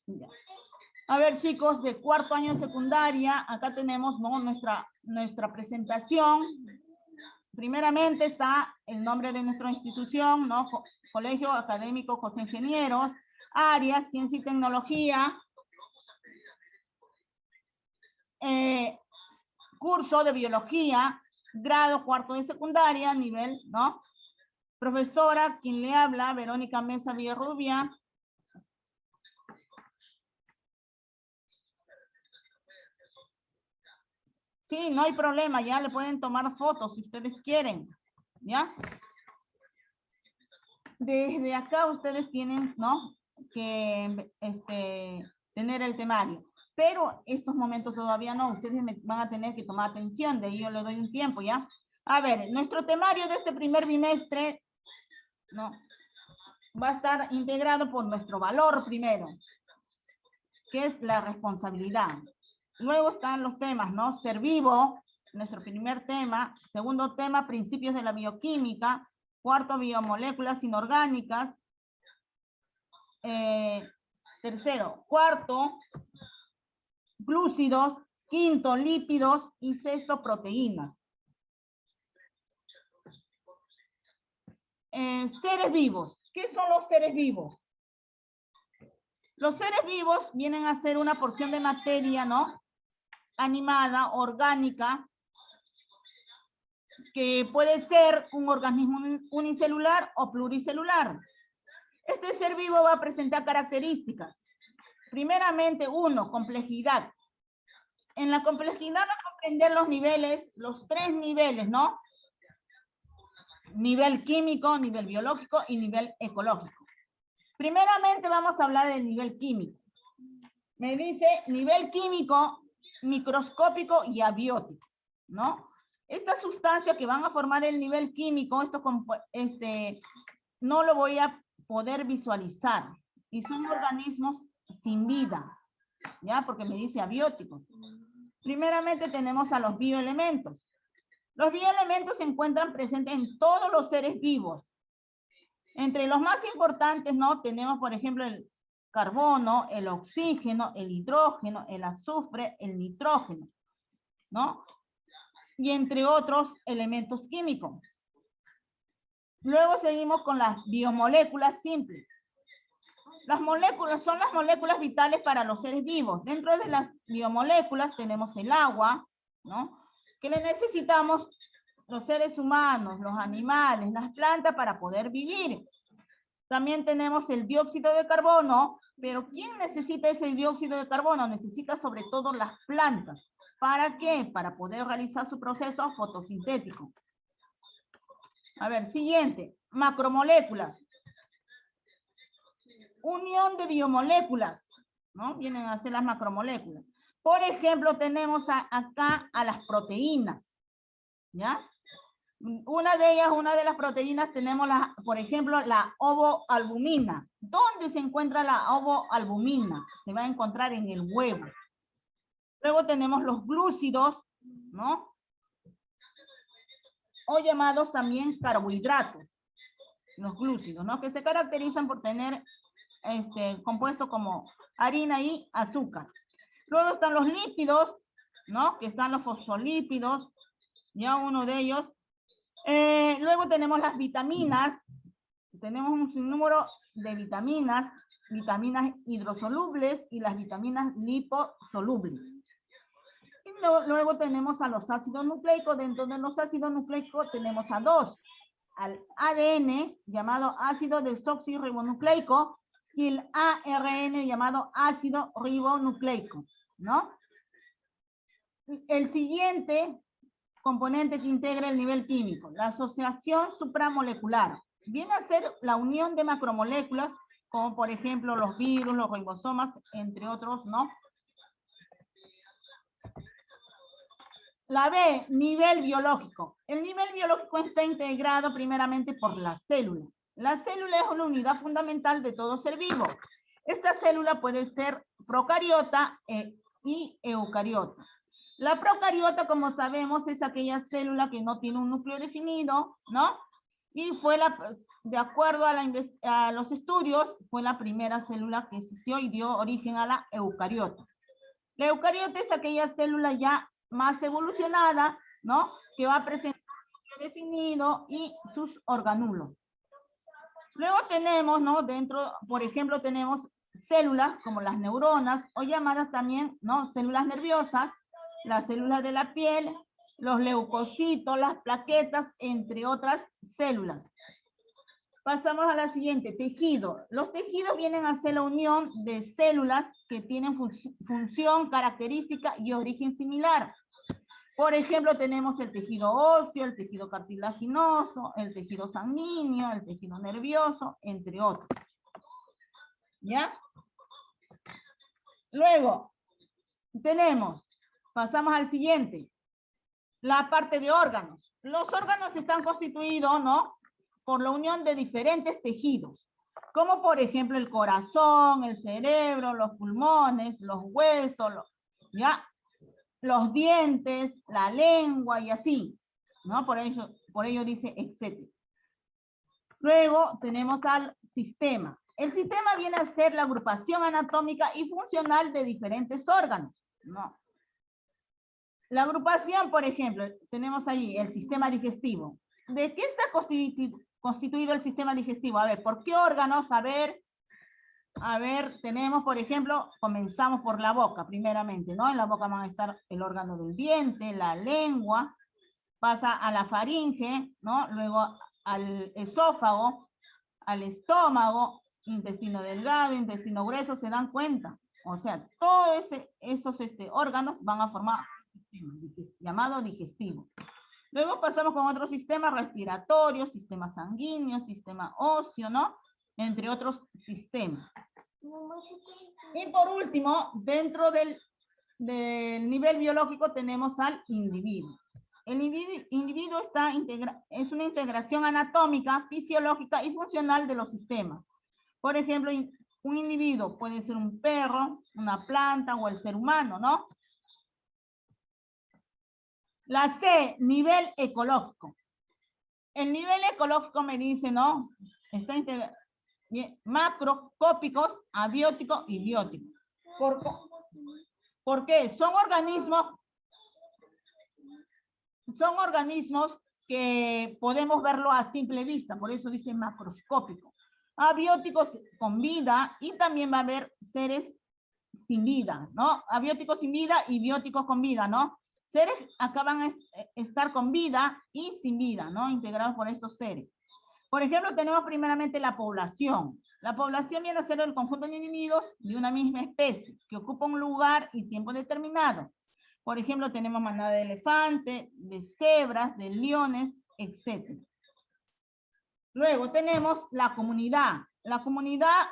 Ya. A ver, chicos, de cuarto año de secundaria, acá tenemos, ¿no?, nuestra presentación. Primeramente está el nombre de nuestra institución, ¿no? Colegio Académico José Ingenieros, área Ciencia y Tecnología, curso de biología, grado cuarto de secundaria, nivel, ¿no? Profesora, quien le habla, Verónica Mesa Villarrubia. Sí, no hay problema, ya le pueden tomar fotos si ustedes quieren, ¿ya? Desde acá ustedes tienen, ¿no?, que tener el temario. Pero estos momentos todavía no, ustedes van a tener que tomar atención, de ahí yo les doy un tiempo, ¿ya? A ver, nuestro temario de este primer bimestre, ¿no?, va a estar integrado por nuestro valor primero, que es la responsabilidad. Luego están los temas, ¿no? Ser vivo, nuestro primer tema. Segundo tema, principios de la bioquímica. Cuarto, biomoléculas inorgánicas. Tercero, cuarto, glúcidos. Quinto, lípidos. Y sexto, proteínas. Seres vivos. ¿Qué son los seres vivos? Los seres vivos vienen a ser una porción de materia, ¿no?, animada, orgánica, que puede ser un organismo unicelular o pluricelular. Este ser vivo va a presentar características. Primeramente, uno, complejidad. En la complejidad va a comprender los niveles, los tres niveles, ¿no? Nivel químico, nivel biológico y nivel ecológico. Primeramente vamos a hablar del nivel químico. Me dice nivel químico, microscópico y abiótico, ¿no? Esta sustancia que van a formar el nivel químico, no lo voy a poder visualizar. Y son organismos sin vida, ¿ya? Porque me dice abióticos. Primeramente tenemos a los bioelementos. Los bioelementos se encuentran presentes en todos los seres vivos. Entre los más importantes, ¿no?, tenemos, por ejemplo, el carbono, el oxígeno, el hidrógeno, el azufre, el nitrógeno, ¿no? Y entre otros elementos químicos. Luego seguimos con las biomoléculas simples. Las moléculas son las moléculas vitales para los seres vivos. Dentro de las biomoléculas tenemos el agua, ¿no?, que le necesitamos los seres humanos, los animales, las plantas para poder vivir. También tenemos el dióxido de carbono, pero ¿quién necesita ese dióxido de carbono? Necesita sobre todo las plantas. ¿Para qué? Para poder realizar su proceso fotosintético. A ver, siguiente, macromoléculas. Unión de biomoléculas, ¿no? Vienen a ser las macromoléculas. Por ejemplo, tenemos acá a las proteínas, ¿ya? Una de las proteínas tenemos, por ejemplo, la ovoalbumina. ¿Dónde se encuentra la ovoalbumina? Se va a encontrar en el huevo. Luego tenemos los glúcidos, ¿no?, o llamados también carbohidratos, los glúcidos, ¿no?, que se caracterizan por tener compuestos como harina y azúcar. Luego están los lípidos, ¿no?, que están los fosfolípidos, ya uno de ellos. Luego tenemos las vitaminas. Tenemos un sinnúmero de vitaminas, vitaminas hidrosolubles y las vitaminas liposolubles. Y luego tenemos a los ácidos nucleicos. Dentro de los ácidos nucleicos tenemos a dos. Al ADN, llamado ácido desoxirribonucleico, y el ARN, llamado ácido ribonucleico, ¿no? El siguiente componente que integra el nivel químico, la asociación supramolecular. Viene a ser la unión de macromoléculas, como por ejemplo los virus, los ribosomas, entre otros, ¿no? La B, nivel biológico. El nivel biológico está integrado primeramente por la célula. La célula es una unidad fundamental de todo ser vivo. Esta célula puede ser procariota y eucariota. La procariota, como sabemos, es aquella célula que no tiene un núcleo definido, ¿no? Y fue de acuerdo a los estudios, fue la primera célula que existió y dio origen a la eucariota. La eucariota es aquella célula ya más evolucionada, ¿no? Que va a presentar un núcleo definido y sus organulos. Luego tenemos, ¿no? Dentro, por ejemplo, tenemos células como las neuronas, o llamadas también, ¿no? Células nerviosas, las células de la piel, los leucocitos, las plaquetas, entre otras células. Pasamos a la siguiente, tejido. Los tejidos vienen a ser la unión de células que tienen función, característica y origen similar. Por ejemplo, tenemos el tejido óseo, el tejido cartilaginoso, el tejido sanguíneo, el tejido nervioso, entre otros. ¿Ya? Luego, pasamos al siguiente, la parte de órganos. Los órganos están constituidos, ¿no? Por la unión de diferentes tejidos, como por ejemplo el corazón, el cerebro, los pulmones, los huesos, ¿ya? Los dientes, la lengua y así, ¿no? Por ello dice etcétera. Luego tenemos al sistema. El sistema viene a ser la agrupación anatómica y funcional de diferentes órganos, ¿no? La agrupación, por ejemplo, tenemos ahí el sistema digestivo. ¿De qué está constituido el sistema digestivo? A ver, ¿por qué órganos? A ver, tenemos, por ejemplo, comenzamos por la boca, primeramente, ¿no? En la boca van a estar el órgano del diente, la lengua, pasa a la faringe, ¿no? Luego al esófago, al estómago, intestino delgado, intestino grueso, ¿se dan cuenta? O sea, todos esos órganos van a formar un sistema llamado digestivo. Luego pasamos con otro sistema respiratorio, sistema sanguíneo, sistema óseo, ¿no? Entre otros sistemas. Y por último, dentro del nivel biológico tenemos al individuo. El individuo es una integración anatómica, fisiológica y funcional de los sistemas. Por ejemplo, un individuo puede ser un perro, una planta o el ser humano, ¿no? La C, nivel ecológico. El nivel ecológico me dice, ¿no? Está integrado. Macroscópicos, abióticos y bióticos. ¿Por qué? Son organismos que podemos verlo a simple vista, por eso dice macroscópico. Abióticos con vida y también va a haber seres sin vida, ¿no? Abióticos sin vida y bióticos con vida, ¿no? Seres acá van a estar con vida y sin vida, ¿no? Integrados por estos seres. Por ejemplo, tenemos primeramente la población. La población viene a ser el conjunto de individuos de una misma especie que ocupa un lugar y tiempo determinado. Por ejemplo, tenemos manada de elefantes, de cebras, de leones, etc. Luego tenemos la comunidad. La comunidad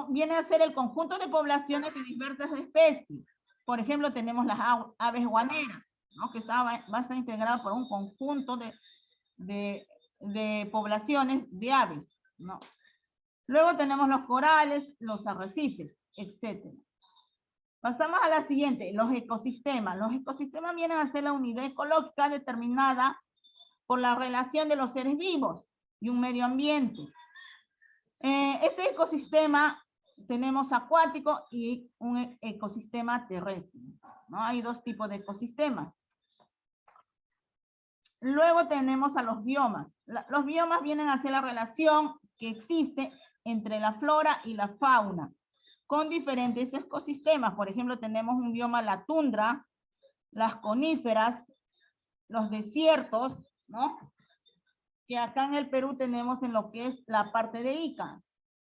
viene a ser el conjunto de poblaciones de diversas especies. Por ejemplo, tenemos las aves guaneras, ¿no? Que va a estar integrado por un conjunto de poblaciones de aves, ¿no? Luego tenemos los corales, los arrecifes, etc. Pasamos a la siguiente, los ecosistemas. Los ecosistemas vienen a ser la unidad ecológica determinada por la relación de los seres vivos y un medio ambiente. Este ecosistema tenemos acuático y un ecosistema terrestre, ¿no? Hay dos tipos de ecosistemas. Luego tenemos a los biomas. Los biomas vienen a ser la relación que existe entre la flora y la fauna con diferentes ecosistemas. Por ejemplo, tenemos un bioma, la tundra, las coníferas, los desiertos, ¿no? Que acá en el Perú tenemos en lo que es la parte de Ica,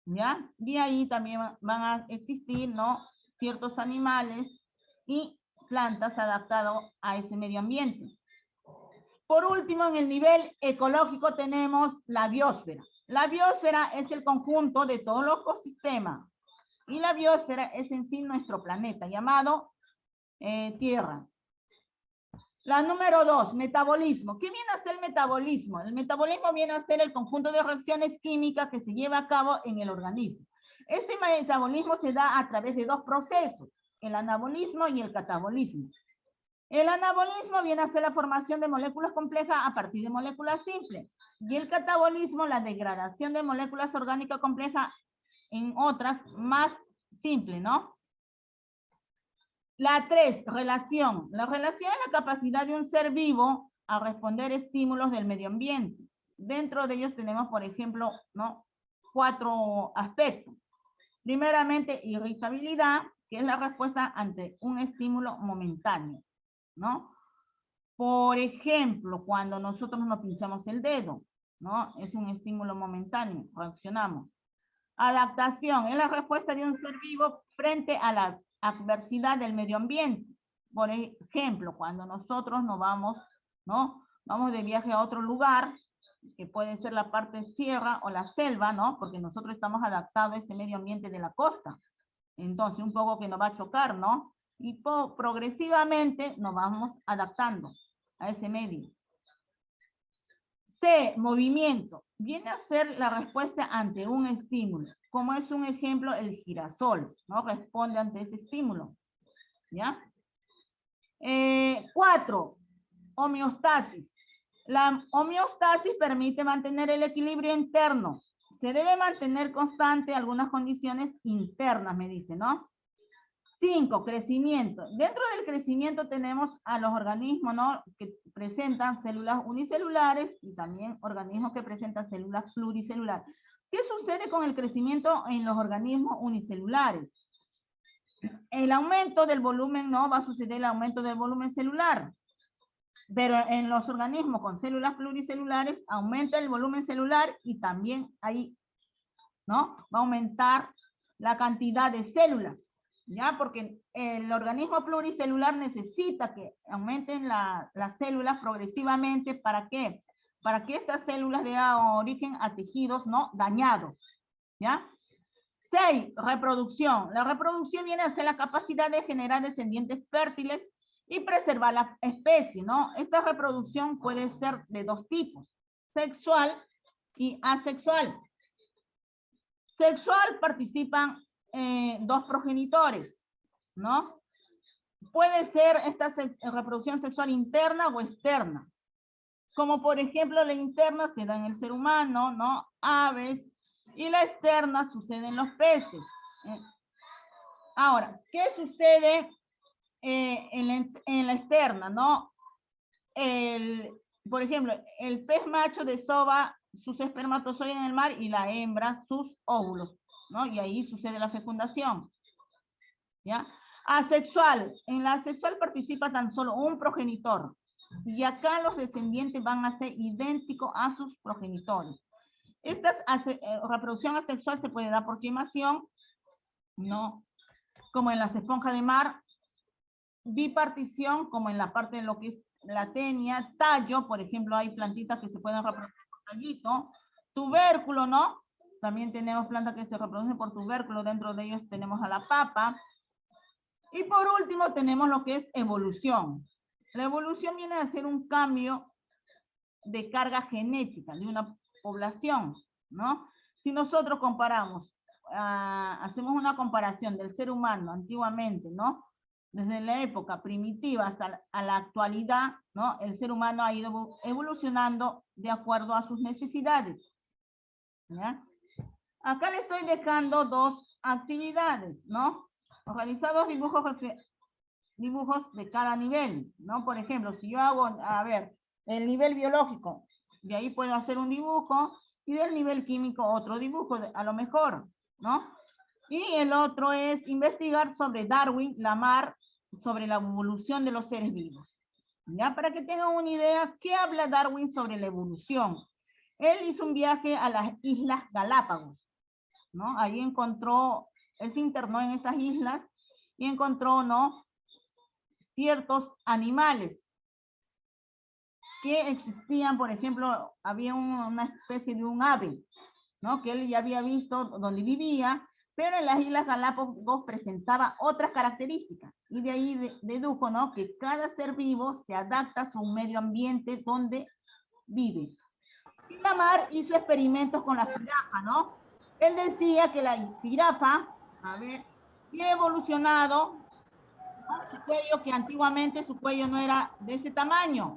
¿ya? Y ahí también van a existir, ¿no? Ciertos animales y plantas adaptados a ese medio ambiente. Por último, en el nivel ecológico tenemos la biosfera. La biosfera es el conjunto de todos los ecosistemas. Y la biosfera es en sí nuestro planeta, llamado Tierra. La número 2, metabolismo. ¿Qué viene a ser el metabolismo? El metabolismo viene a ser el conjunto de reacciones químicas que se lleva a cabo en el organismo. Este metabolismo se da a través de dos procesos, el anabolismo y el catabolismo. El anabolismo viene a ser la formación de moléculas complejas a partir de moléculas simples. Y el catabolismo, la degradación de moléculas orgánicas complejas en otras más simples, ¿no? La 3, relación. La relación es la capacidad de un ser vivo a responder estímulos del medio ambiente. Dentro de ellos tenemos, por ejemplo, ¿no? 4 aspectos. Primeramente, irritabilidad, que es la respuesta ante un estímulo momentáneo, ¿no? Por ejemplo, cuando nosotros nos pinchamos el dedo, ¿no? Es un estímulo momentáneo, reaccionamos. Adaptación, es la respuesta de un ser vivo frente a la adversidad del medio ambiente. Por ejemplo, cuando nosotros nos vamos, ¿no? Vamos de viaje a otro lugar, que puede ser la parte sierra o la selva, ¿no? Porque nosotros estamos adaptados a este medio ambiente de la costa. Entonces, un poco que nos va a chocar, ¿no? Y progresivamente nos vamos adaptando a ese medio. C, movimiento. Viene a ser la respuesta ante un estímulo. Como es un ejemplo, el girasol, ¿no? Responde ante ese estímulo. ¿Ya? 4, homeostasis. La homeostasis permite mantener el equilibrio interno. Se debe mantener constante algunas condiciones internas, me dice, ¿no? 5, crecimiento. Dentro del crecimiento tenemos a los organismos, ¿no? Que presentan células unicelulares y también organismos que presentan células pluricelulares. ¿Qué sucede con el crecimiento en los organismos unicelulares? El aumento del volumen, ¿no? Va a suceder el aumento del volumen celular. Pero en los organismos con células pluricelulares aumenta el volumen celular y también ahí, ¿no? Va a aumentar la cantidad de células. ¿Ya? Porque el organismo pluricelular necesita que aumenten las células progresivamente. ¿Para qué? Para que estas células den origen a tejidos, ¿no? Dañados. ¿Ya? 6, reproducción. La reproducción viene a ser la capacidad de generar descendientes fértiles y preservar la especie, ¿no? Esta reproducción puede ser de 2 tipos, sexual y asexual. Sexual participan 2 progenitores, ¿no? Puede ser esta reproducción sexual interna o externa. Como por ejemplo la interna se da en el ser humano, ¿no? Aves, y la externa sucede en los peces. Ahora, ¿qué sucede en la externa, ¿no? Por ejemplo, el pez macho desova sus espermatozoides en el mar y la hembra sus óvulos, ¿no? Y ahí sucede la fecundación. ¿Ya? Asexual. En la asexual participa tan solo un progenitor. Y acá los descendientes van a ser idénticos a sus progenitores. Esta reproducción asexual se puede dar por gemación, ¿no? Como en las esponjas de mar. Bipartición, como en la parte de lo que es la tenia. Tallo, por ejemplo, hay plantitas que se pueden reproducir por tallito. Tubérculo, ¿no? También tenemos plantas que se reproducen por tubérculo. Dentro de ellos tenemos a la papa. Y por último tenemos lo que es evolución. La evolución viene a ser un cambio de carga genética de una población, ¿no? Si nosotros comparamos, hacemos una comparación del ser humano antiguamente, ¿no? Desde la época primitiva hasta la actualidad, ¿no? El ser humano ha ido evolucionando de acuerdo a sus necesidades. ¿Ya? Acá le estoy dejando 2 actividades, ¿no? Realizar 2 dibujos de cada nivel, ¿no? Por ejemplo, si yo hago, a ver, el nivel biológico, de ahí puedo hacer un dibujo, y del nivel químico otro dibujo, a lo mejor, ¿no? Y el otro es investigar sobre Darwin, Lamarck, sobre la evolución de los seres vivos. ¿Ya? Para que tengan una idea, ¿qué habla Darwin sobre la evolución? Él hizo un viaje a las Islas Galápagos, ¿no? Ahí encontró, él se internó en esas islas y encontró, ¿no? Ciertos animales que existían, por ejemplo, había una especie de un ave, ¿no? Que él ya había visto donde vivía, pero en las Islas Galápagos presentaba otras características, y de ahí dedujo, ¿no? Que cada ser vivo se adapta a su medio ambiente donde vive. Y Lamarck hizo experimentos con la jirafa, ¿no? Él decía que la jirafa, a ver, había evolucionado ¿no? Su cuello, que antiguamente su cuello no era de ese tamaño.